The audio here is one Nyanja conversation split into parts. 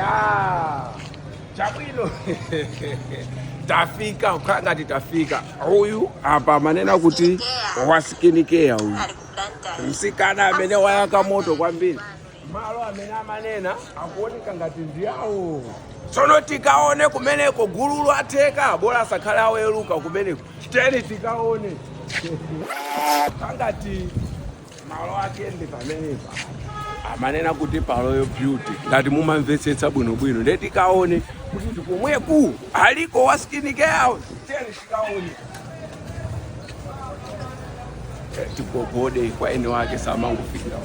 Ya. Chabwino. Tafika ngati tafika. Huyu hapa manena kuti wa Skini Keya huyu. Msikana amene wayaka moto kwambiri. Malo amene amanena akuoneka ngati ndiyawo. Sono tikaone kumeneko Gululu atheka bora sakhala aweruka kumeneko. Teni tikaone. Ngati malo akende pamenepa. Amanena kuti paloyo beauty ngati mumamvetsetsa bwinobwino ndeti kaone kuti komweku aliko wa Skini Keya teni tikaone tipogode kwa ene wake samangufikira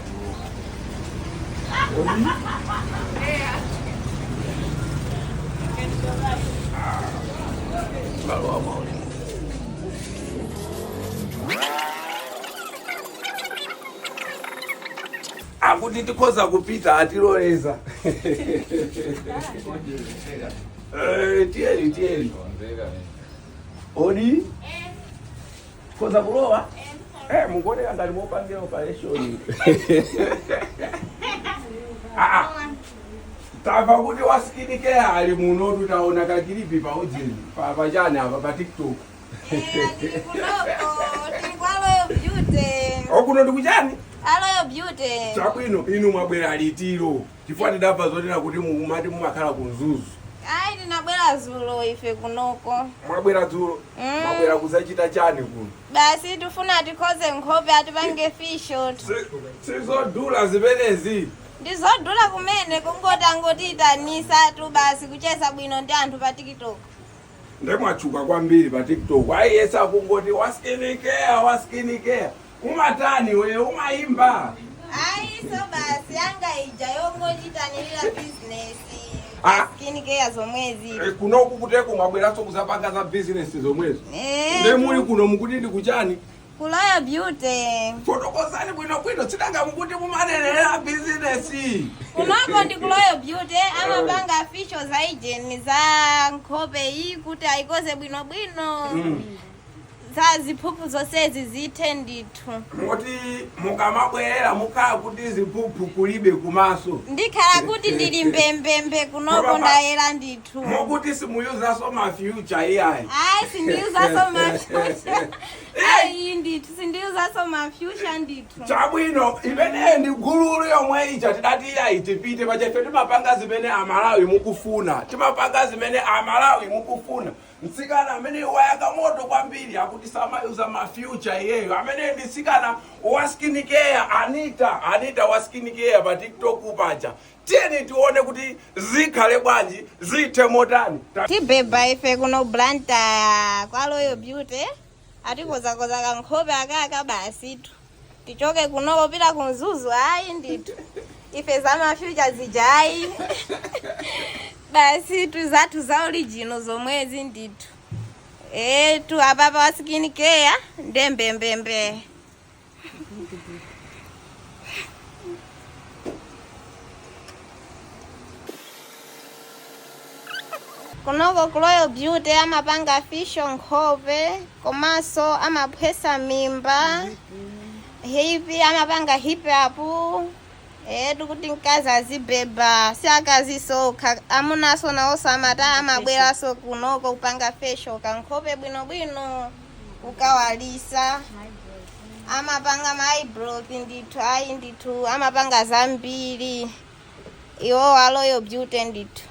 akuti tikhoza kupita atiloleza. Tieni. Odi? Koza kulowa? Mungone ngati mopangira operation. Tava kuti wa Skini Keya ali muno tutaona kakilipi pa ujeni. Pa jani apa pa TikTok. Okuno ndikujani? Aloyo beauty. Chabwino inu mwabwera litiro. Chifukwa ndidabva zotena kuti mumati mumakhala kunzuzu. Ai ndinabwera zulo ife kunoko. Mwabwera dzulo? Mwabwera kuzachita chani kuno? Basi tufuna tikhoze nkhope atipange fisho. Sizodula zimenezi. Ndizodula kumene kungoti itanisa tu basi kucheza bwino ndi anthu pa TikTok. Ndemwachuka kwambiri pa TikTok. Ayesa kungoti wa Skini Keya. Umatani we umaimba. Ai so basi anga ija yongochitanirira business. Skini Keya zomwezi. Kunoku kuteko mwabweraso kuzapanga za business zomwezi. Ndemuli kuno mukuti ndikuchani? Kuloyo beauty. Fotokozani bwino tsidanga mukuti mumanenera business. Kunoko ndi kuloyo beauty amapanga fisho za hygiene za nkhope iyi kuti ayikoze bwino. Za ziphuphu zonsezi zithe ndithu. Moti mukamabwerera mukhala kuti ziphuphu kulibe kumaso. Ndikhala kuti ndili mbembembe kunoko ndayera ndithu. Mokuti simuyuza so ma future iyayi. Ai sindiyuza so ma future. Ai ndithu sindiyuza so ma future ndithu. Chabwino imene ndi Gululu yomwe ija tidati iyayi tipite pachefe timapanga zimene Amalawi mukufuna. Timapanga zimene Amalawi mukufuna. Mtsikana amene wayaka moto kwambiri akuti samayuza ma future iyeyo amene ndi mtsikana wa Skini Keya Anita wa Skini Keya pa TikTok paja. Tieni tione kuti zikhale bwanji zithe motani. Tibeba ife kuno blanta kwa loyo beauty atikoza kankhope akaka basi tu tichoke kunoko pita kunzuzu ayi ndithu ife za ma future zijai. Basi tuzatu za original zomwezi ndithu. Tu apapa wa Skini Keya ndembembembe. Kunoko kuloyo beauty amapanga fisho nkhope komanso amaphwesa mimba. Hivi amapanga hip hop. Kuti mkazi azibeba si akazisoka amunaso nawo samata amabweraso kunoko kupanga fesho kankhope bwino ukawalisa amapanga ma eyebrow ndithu ayi ndithu amapanga zambiri iwo aloyo beauty ndithu.